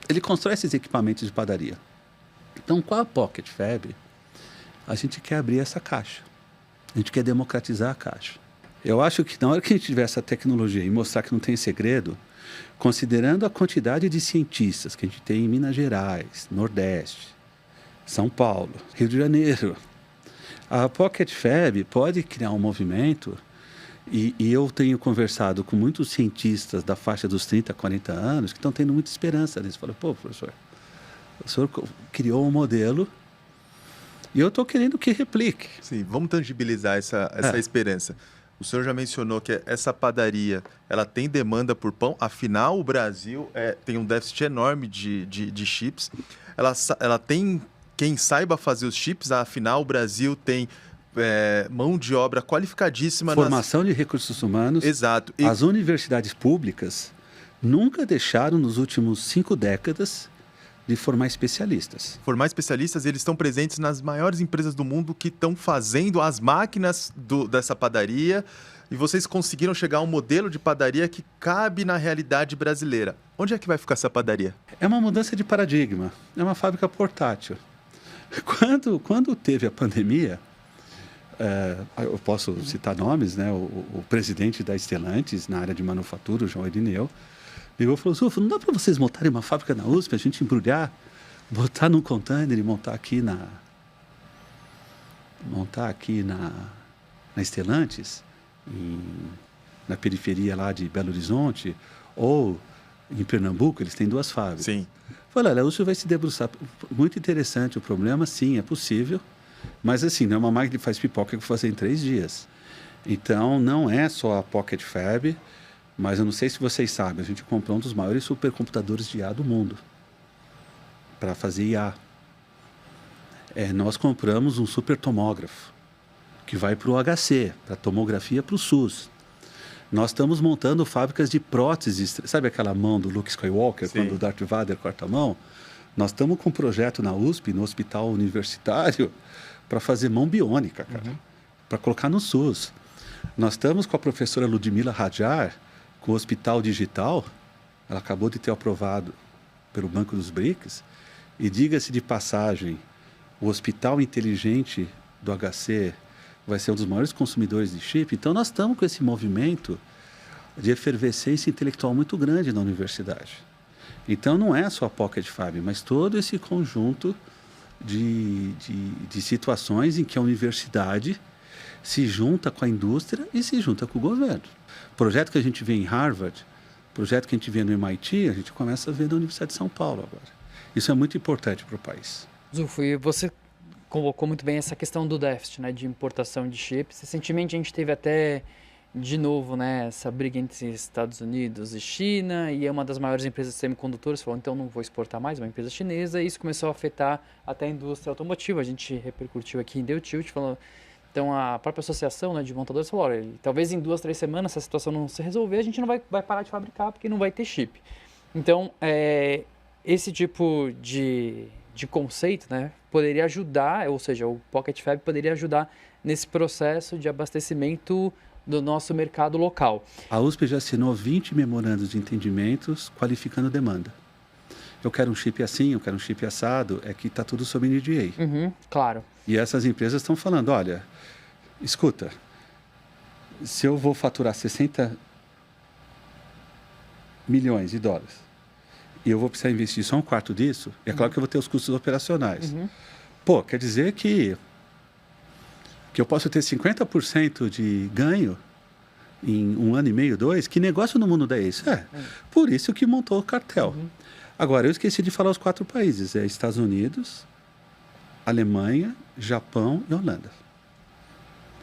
Ele constrói esses equipamentos de padaria. Então, com a Pocket Fab, a gente quer abrir essa caixa. A gente quer democratizar a caixa. Eu acho que na hora que a gente tiver essa tecnologia e mostrar que não tem segredo, considerando a quantidade de cientistas que a gente tem em Minas Gerais, Nordeste, São Paulo, Rio de Janeiro, a Pocket Fab pode criar um movimento, e eu tenho conversado com muitos cientistas da faixa dos 30, 40 anos que estão tendo muita esperança nisso. Falam, pô, professor, o senhor criou um modelo e eu estou querendo que replique. Sim, vamos tangibilizar essa esperança. O senhor já mencionou que essa padaria ela tem demanda por pão, afinal o Brasil tem um déficit enorme de chips. Ela tem quem saiba fazer os chips, afinal o Brasil tem mão de obra qualificadíssima. Formação de recursos humanos. Exato. As universidades públicas nunca deixaram nos últimos 5 décadas de formar especialistas. Formar especialistas, eles estão presentes nas maiores empresas do mundo que estão fazendo as máquinas dessa padaria, e vocês conseguiram chegar a um modelo de padaria que cabe na realidade brasileira. Onde é que vai ficar essa padaria? É uma mudança de paradigma, é uma fábrica portátil. Quando teve a pandemia, eu posso citar nomes, né? O presidente da Stellantis, na área de manufatura, o João Irineu, ligou e falou, Zufo, não dá para vocês montarem uma fábrica na USP, a gente embrulhar, botar num container e montar aqui na Stellantis, na periferia lá de Belo Horizonte, ou em Pernambuco, eles têm 2 fábricas. Sim. Falei, olha, a USP vai se debruçar. Muito interessante o problema, sim, é possível, mas assim, não é uma máquina que faz pipoca que eu vou fazer em 3 dias. Então, não é só a Pocket Fab, mas eu não sei se vocês sabem, a gente comprou um dos maiores supercomputadores de IA do mundo para fazer IA. Nós compramos um supertomógrafo que vai para o HC, para a tomografia, para o SUS. Nós estamos montando fábricas de próteses, sabe aquela mão do Luke Skywalker, Sim. quando o Darth Vader corta a mão? Nós estamos com um projeto na USP, no hospital universitário, para fazer mão biônica, cara, para colocar no SUS. Nós estamos com a professora Ludmila Hadjar, com o Hospital Digital, ela acabou de ter aprovado pelo Banco dos BRICS, e diga-se de passagem, o Hospital Inteligente do HC vai ser um dos maiores consumidores de chip. Então, nós estamos com esse movimento de efervescência intelectual muito grande na universidade. Então, não é só a Pocket Fab, mas todo esse conjunto de situações em que a universidade se junta com a indústria e se junta com o governo. O projeto que a gente vê em Harvard, o projeto que a gente vê no MIT, a gente começa a ver na Universidade de São Paulo agora. Isso é muito importante para o país. Zufo, e você colocou muito bem essa questão do déficit, né, de importação de chips. Recentemente a gente teve até, de novo, né, essa briga entre Estados Unidos e China, e uma das maiores empresas de semicondutores falou, então não vou exportar mais, uma empresa chinesa, e isso começou a afetar até a indústria automotiva. A gente repercutiu aqui em Deu Tilt, falou... Então, a própria associação, né, de montadores falou, olha, talvez em 2, 3 semanas, se a situação não se resolver, a gente não vai parar de fabricar porque não vai ter chip. Então, esse tipo de conceito, né, poderia ajudar, ou seja, o Pocket Fab poderia ajudar nesse processo de abastecimento do nosso mercado local. A USP já assinou 20 memorandos de entendimentos qualificando demanda. Eu quero um chip assim, eu quero um chip assado, é que está tudo sob NDA. Claro. E essas empresas estão falando, olha, escuta, se eu vou faturar 60 milhões de dólares e eu vou precisar investir só 1/4 disso, é claro que eu vou ter os custos operacionais. Pô, quer dizer que eu posso ter 50% de ganho em 1 ano e meio, 2? Que negócio no mundo dá isso? Por isso que montou o cartel. Agora, eu esqueci de falar os 4 países, Estados Unidos, Alemanha, Japão e Holanda.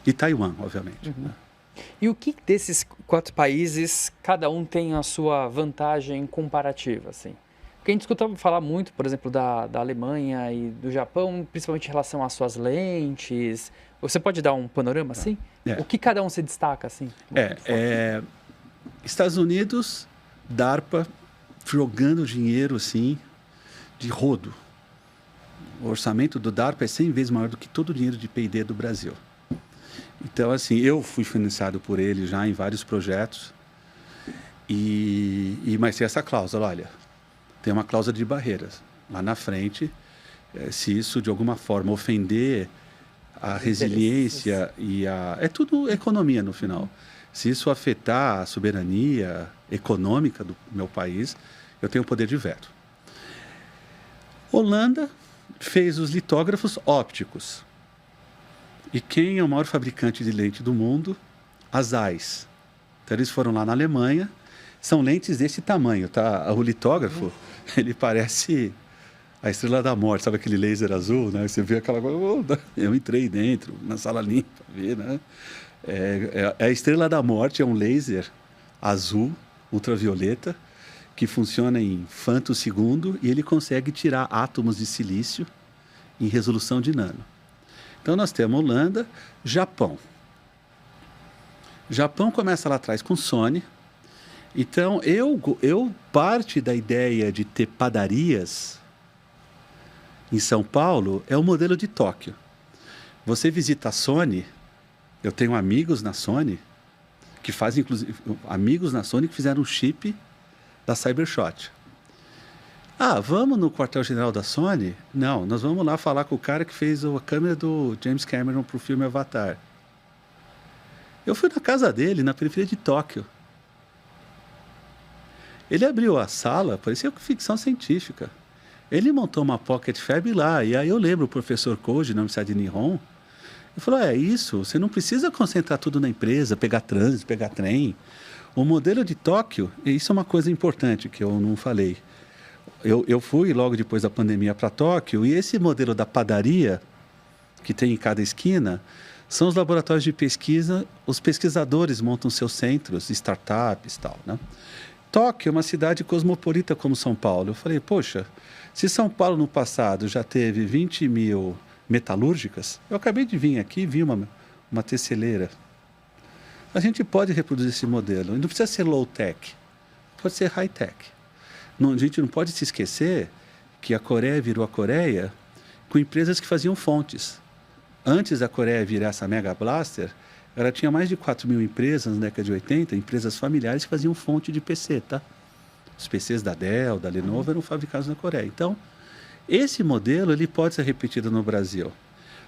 E Taiwan, obviamente. E o que desses 4 países, cada um tem a sua vantagem comparativa, assim? Porque a gente escuta falar muito, por exemplo, da Alemanha e do Japão, principalmente em relação às suas lentes. Você pode dar um panorama, assim? O que cada um se destaca, assim? Estados Unidos, DARPA, jogando dinheiro, assim, de rodo. O orçamento do DARPA é 100 vezes maior do que todo o dinheiro de P&D do Brasil. Então, assim, eu fui financiado por ele já em vários projetos. Mas tem essa cláusula, olha, tem uma cláusula de barreiras. Lá na frente, se isso de alguma forma ofender a resiliência e a... É tudo economia no final. Se isso afetar a soberania econômica do meu país, eu tenho poder de veto. Holanda fez os litógrafos ópticos. E quem é o maior fabricante de lente do mundo? A Zeiss. Então, eles foram lá na Alemanha. São lentes desse tamanho, tá? O litógrafo, ele parece a Estrela da Morte. Sabe aquele laser azul, né? Você vê aquela coisa... Eu entrei dentro, na sala limpa, ver, né? A Estrela da Morte é um laser azul, ultravioleta, que funciona em femtosegundo e ele consegue tirar átomos de silício em resolução de nano. Então, nós temos Holanda, Japão. Japão começa lá atrás com Sony. Então, eu parte da ideia de ter padarias em São Paulo é o modelo de Tóquio. Você visita a Sony, eu tenho amigos na Sony, que fazem, inclusive, amigos na Sony que fizeram um chip da Cybershot. Vamos no quartel-general da Sony? Não, nós vamos lá falar com o cara que fez a câmera do James Cameron para o filme Avatar. Eu fui na casa dele, na periferia de Tóquio. Ele abriu a sala, parecia ficção científica. Ele montou uma Pocket Fab lá, e aí eu lembro o professor Koji, na Universidade de Nihon, ele falou, isso, você não precisa concentrar tudo na empresa, pegar trânsito, pegar trem. O modelo de Tóquio, e isso é uma coisa importante que eu não falei, eu fui logo depois da pandemia para Tóquio, e esse modelo da padaria, que tem em cada esquina, são os laboratórios de pesquisa, os pesquisadores montam seus centros, startups e tal, né? Tóquio é uma cidade cosmopolita como São Paulo. Eu falei, poxa, se São Paulo no passado já teve 20 mil metalúrgicas, eu acabei de vir aqui, vi uma teceleira. A gente pode reproduzir esse modelo. Não precisa ser low-tech, pode ser high-tech. A gente não pode se esquecer que a Coreia virou a Coreia com empresas que faziam fontes. Antes da Coreia virar essa Mega Blaster, ela tinha mais de 4 mil empresas na década de 80, empresas familiares que faziam fonte de PC, tá? Os PCs da Dell, da Lenovo eram fabricados na Coreia. Então, esse modelo ele pode ser repetido no Brasil.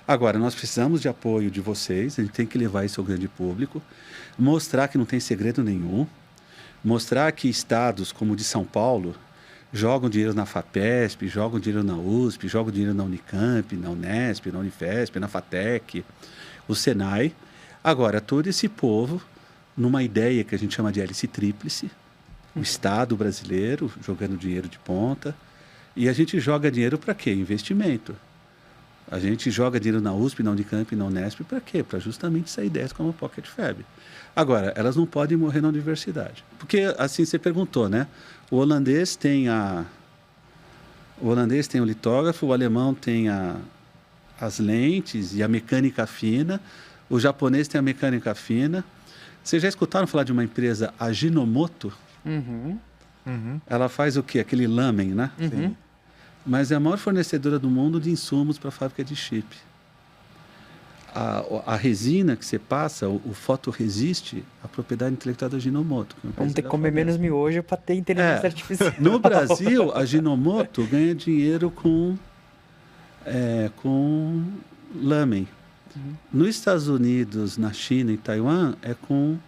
Agora, nós precisamos de apoio de vocês, a gente tem que levar isso ao grande público, mostrar que não tem segredo nenhum, mostrar que estados como o de São Paulo jogam dinheiro na FAPESP, jogam dinheiro na USP, jogam dinheiro na Unicamp, na Unesp, na Unifesp, na FATEC, o Senai. Agora, todo esse povo, numa ideia que a gente chama de hélice tríplice, o Estado brasileiro jogando dinheiro de ponta, e a gente joga dinheiro para quê? Investimento. A gente joga dinheiro na USP, na Unicamp, na Unesp, para quê? Para justamente sair ideias como a Pocket Fab. Agora, elas não podem morrer na universidade. Porque, assim, você perguntou, né? O holandês tem o litógrafo, o alemão tem as lentes e a mecânica fina, o japonês tem a mecânica fina. Vocês já escutaram falar de uma empresa, a Ajinomoto? Uhum. Ela faz o quê? Aquele lamen, né? Uhum. Mas é a maior fornecedora do mundo de insumos para a fábrica de chip. A resina que você passa, o fotoresiste, a propriedade intelectual da Ajinomoto. Vamos ter que comer menos miojo para ter inteligência artificial. No Brasil, a Ajinomoto ganha dinheiro com lamen. Nos Estados Unidos, na China e Taiwan, é com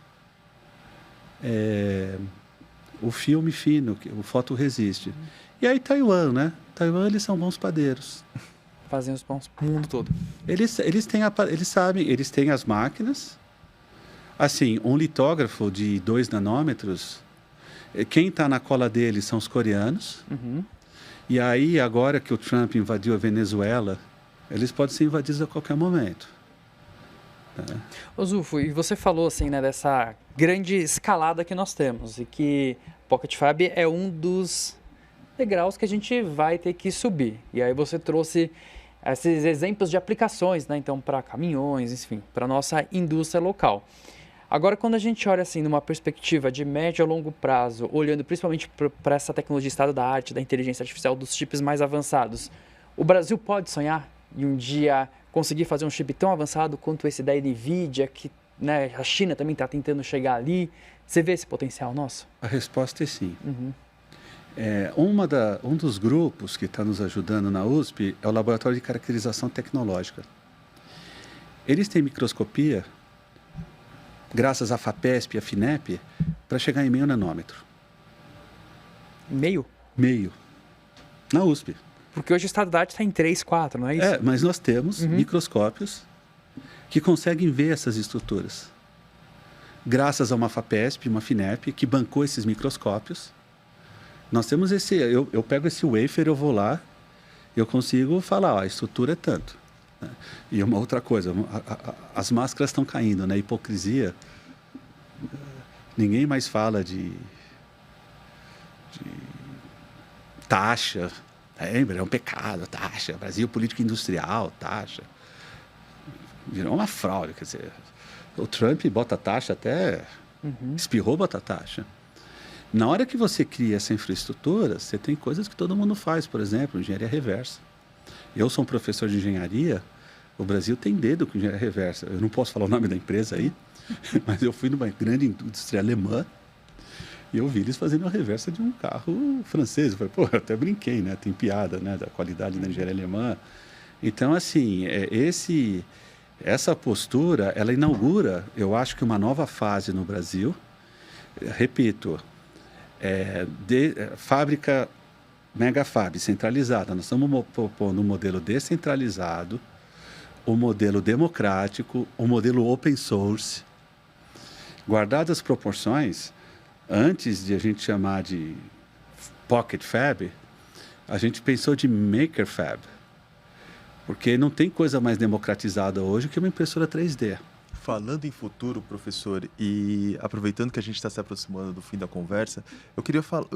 o filme fino, o fotoresiste. E aí Taiwan, né? Taiwan, eles são bons padeiros. Fazem os pães pro mundo todo. Eles sabem, eles têm as máquinas. Assim, um litógrafo de 2 nanômetros, quem está na cola deles são os coreanos. Uhum. E aí, agora que o Trump invadiu a Venezuela, eles podem ser invadidos a qualquer momento. Ô Zulfo, e você falou assim, né, dessa grande escalada que nós temos e que Pocket Fab é um dos degraus que a gente vai ter que subir. E aí você trouxe esses exemplos de aplicações, né? Então, para caminhões, enfim, para a nossa indústria local. Agora, quando a gente olha assim numa perspectiva de médio a longo prazo, olhando principalmente para essa tecnologia estado da arte, da inteligência artificial, dos chips mais avançados, o Brasil pode sonhar em um dia conseguir fazer um chip tão avançado quanto esse da NVIDIA, que, né, a China também está tentando chegar ali? Você vê esse potencial nosso? A resposta é sim. Um dos grupos que está nos ajudando na USP é o Laboratório de Caracterização Tecnológica. Eles têm microscopia, graças à FAPESP e à FINEP, para chegar em 0,5 nanômetro. Meio? Meio. Na USP. Porque hoje o estado da arte está em 3, 4, não é isso? Mas nós temos microscópios que conseguem ver essas estruturas. Graças a uma FAPESP, uma FINEP, que bancou esses microscópios. Nós temos esse... Eu pego esse wafer, eu vou lá, eu consigo falar, ó, a estrutura é tanto. Né? E uma outra coisa, as máscaras estão caindo, né? Hipocrisia. Ninguém mais fala de taxa. Lembra? É um pecado, taxa. Brasil, política industrial, taxa. Virou uma fraude, quer dizer... O Trump bota taxa até... Espirrou, bota taxa. Na hora que você cria essa infraestrutura, você tem coisas que todo mundo faz, por exemplo, engenharia reversa. Eu sou um professor de engenharia, o Brasil tem dedo com engenharia reversa. Eu não posso falar o nome da empresa aí, mas eu fui numa grande indústria alemã e eu vi eles fazendo a reversa de um carro francês. Eu falei, pô, eu até brinquei, né? Tem piada, né? Da qualidade da engenharia alemã. Então, assim, essa postura, ela inaugura, eu acho que uma nova fase no Brasil. Repito, fábrica Megafab centralizada. Nós estamos propondo um modelo descentralizado, um modelo democrático, um modelo open source. Guardadas as proporções, antes de a gente chamar de Pocket Fab, a gente pensou de Maker Fab. Porque não tem coisa mais democratizada hoje que uma impressora 3D. Falando em futuro, professor, e aproveitando que a gente está se aproximando do fim da conversa, eu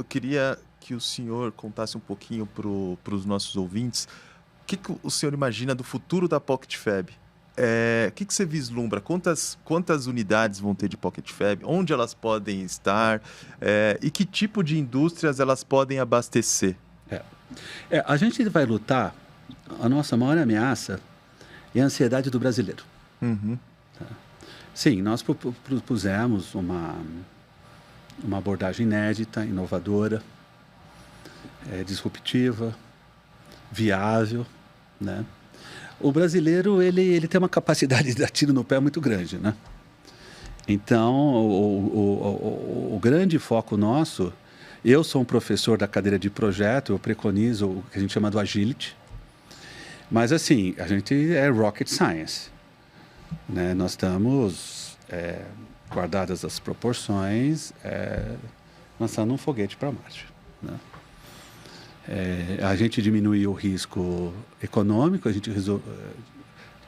queria que o senhor contasse um pouquinho para os nossos ouvintes o que o senhor imagina do futuro da Pocket Fab. O que você vislumbra? Quantas unidades vão ter de Pocket Fab? Onde elas podem estar? E que tipo de indústrias elas podem abastecer? A gente vai lutar, a nossa maior ameaça é a ansiedade do brasileiro. Sim, nós propusemos uma abordagem inédita, inovadora, disruptiva, viável, né? O brasileiro, ele tem uma capacidade de dar tiro no pé muito grande, né? Então, o grande foco nosso... Eu sou um professor da cadeira de projeto, eu preconizo o que a gente chama do Agility. Mas, assim, a gente é rocket science. Né? Nós estamos, guardadas as proporções, lançando um foguete para Marte. Né? A gente diminuiu o risco econômico, a gente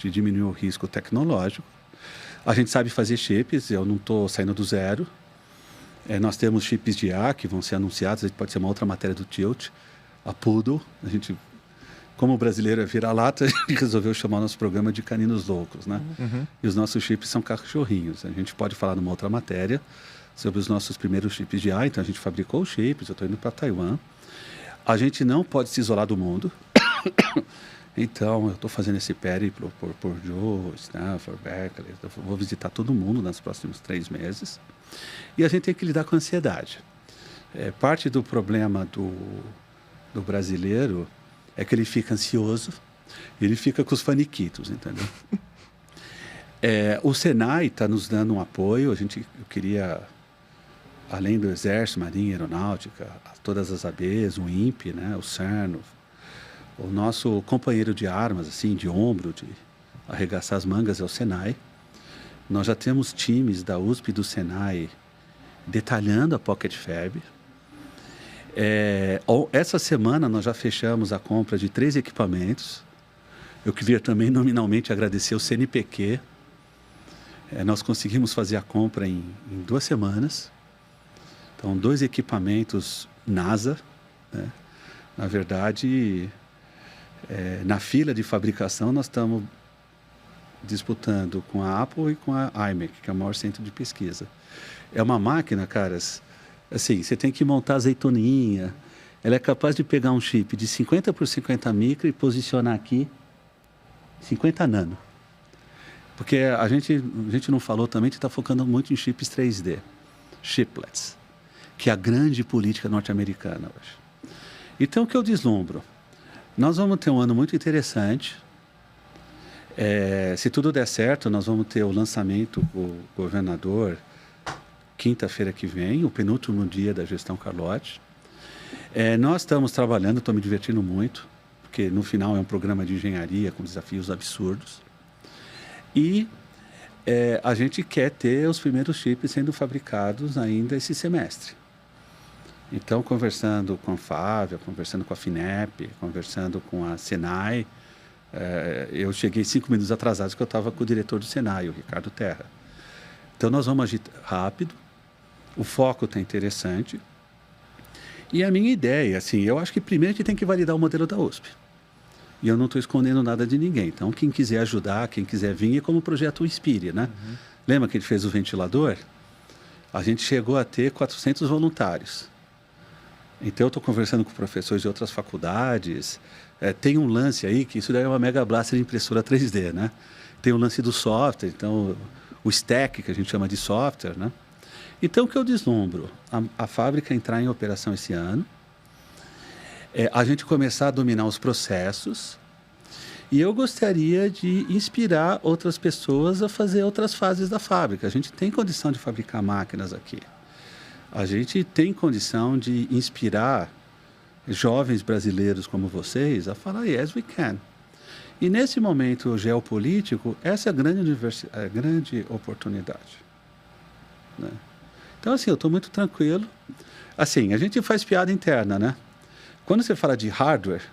diminuiu o risco tecnológico. A gente sabe fazer chips, eu não estou saindo do zero. Nós temos chips de IA que vão ser anunciados, pode ser uma outra matéria do Tilt, a Poodle. A gente... Como o brasileiro é vira-lata, a gente resolveu chamar o nosso programa de caninos loucos, né? E os nossos chips são cachorrinhos. A gente pode falar numa outra matéria sobre os nossos primeiros chips de ar. Então, a gente fabricou os chips, eu estou indo para Taiwan. A gente não pode se isolar do mundo. Então, eu estou fazendo esse périplo por Joe, Stanford, Berkeley. Eu vou visitar todo mundo nos próximos 3 meses. E a gente tem que lidar com a ansiedade. Parte do problema do brasileiro... é que ele fica ansioso, ele fica com os faniquitos, entendeu? O Senai está nos dando um apoio, eu queria, além do Exército, Marinha, Aeronáutica, todas as ABs, o INPE, né, o CERN, o nosso companheiro de armas, assim, de ombro, de arregaçar as mangas, é o Senai. Nós já temos times da USP e do Senai detalhando a Pocket Fab. Essa semana nós já fechamos a compra de 3 equipamentos. Eu queria também nominalmente agradecer o CNPq. Nós conseguimos fazer a compra em 2 semanas. Então, 2 equipamentos NASA, né? Na verdade, na fila de fabricação, nós estamos disputando com a Apple e com a IMEC, que é o maior centro de pesquisa. É uma máquina, caras, assim, você tem que montar azeitoninha. Ela é capaz de pegar um chip de 50 por 50 micro e posicionar aqui 50 nano. Porque a gente não falou também, a gente está focando muito em chips 3D, chiplets, que é a grande política norte-americana hoje. Então, o que eu deslumbro? Nós vamos ter um ano muito interessante. Se tudo der certo, nós vamos ter o lançamento com o governador quinta-feira que vem, o penúltimo dia da gestão Carlotti. Nós estamos trabalhando, estou me divertindo muito, porque no final é um programa de engenharia com desafios absurdos. E a gente quer ter os primeiros chips sendo fabricados ainda esse semestre. Então, conversando com a Fávia, conversando com a FINEP, conversando com a Senai, eu cheguei 5 minutos atrasado, porque eu estava com o diretor do Senai, o Ricardo Terra. Então, nós vamos agir rápido, o foco está interessante. E a minha ideia, assim, eu acho que primeiro a gente tem que validar o modelo da USP. E eu não estou escondendo nada de ninguém. Então, quem quiser ajudar, quem quiser vir, é como o projeto Inspire, né? Uhum. Lembra que a gente fez o ventilador? A gente chegou a ter 400 voluntários. Então, eu estou conversando com professores de outras faculdades. Tem um lance aí, que isso daí é uma Mega Blaster de impressora 3D, né? Tem o lance do software, então, o stack, que a gente chama de software, né? Então, o que eu deslumbro? A fábrica entrar em operação esse ano, a gente começar a dominar os processos, e eu gostaria de inspirar outras pessoas a fazer outras fases da fábrica. A gente tem condição de fabricar máquinas aqui. A gente tem condição de inspirar jovens brasileiros como vocês a falar, yes, we can. E nesse momento geopolítico, essa é a grande oportunidade, né? Então, assim, eu estou muito tranquilo. Assim, a gente faz piada interna, né? Quando você fala de hardware,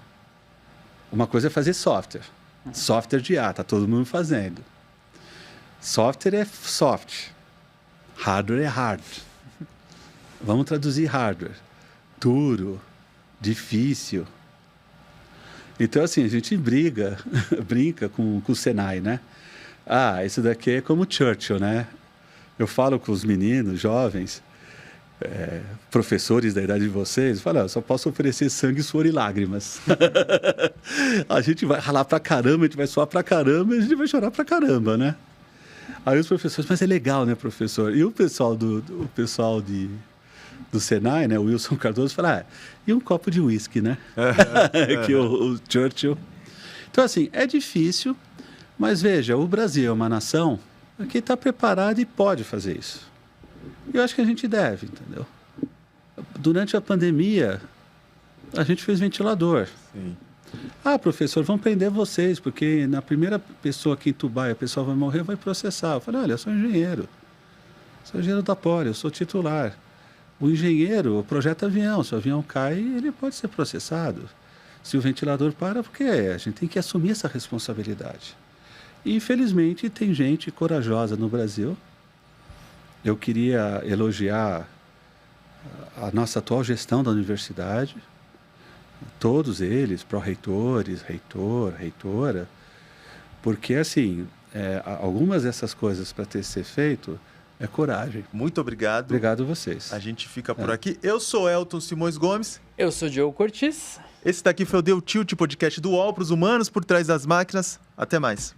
uma coisa é fazer software. Software de está todo mundo fazendo. Software é soft. Hardware é hard. Vamos traduzir hardware. Duro, difícil. Então, assim, a gente brinca com o Senai, né? Isso daqui é como Churchill, né? Eu falo com os meninos, jovens, professores da idade de vocês, falo, eu só posso oferecer sangue, suor e lágrimas. A gente vai ralar pra caramba, a gente vai suar pra caramba e a gente vai chorar pra caramba, né? Aí os professores, mas é legal, né, professor? E o pessoal do Senai, né, o Wilson Cardoso, fala, e um copo de uísque, né? Que o Churchill. Então, assim, é difícil, mas veja, o Brasil é uma nação que está preparada e pode fazer isso. E eu acho que a gente deve, entendeu? Durante a pandemia, a gente fez ventilador. Sim. Professor, vamos prender vocês, porque na primeira pessoa que entubar e a pessoa vai morrer, vai processar. Eu falei, olha, eu sou engenheiro. Sou engenheiro da Poli, eu sou titular. O engenheiro projeta avião. Se o avião cai, ele pode ser processado. Se o ventilador para, porque a gente tem que assumir essa responsabilidade. E, infelizmente, tem gente corajosa no Brasil. Eu queria elogiar a nossa atual gestão da universidade, todos eles, pró-reitores, reitor, reitora, porque, assim, algumas dessas coisas para ter ser feito é coragem. Muito obrigado. Obrigado a vocês. A gente fica por aqui. Eu sou Elton Simões Gomes. Eu sou Diogo Cortis. Esse daqui foi o Deu Tilt, podcast do UOL para os humanos por trás das máquinas. Até mais.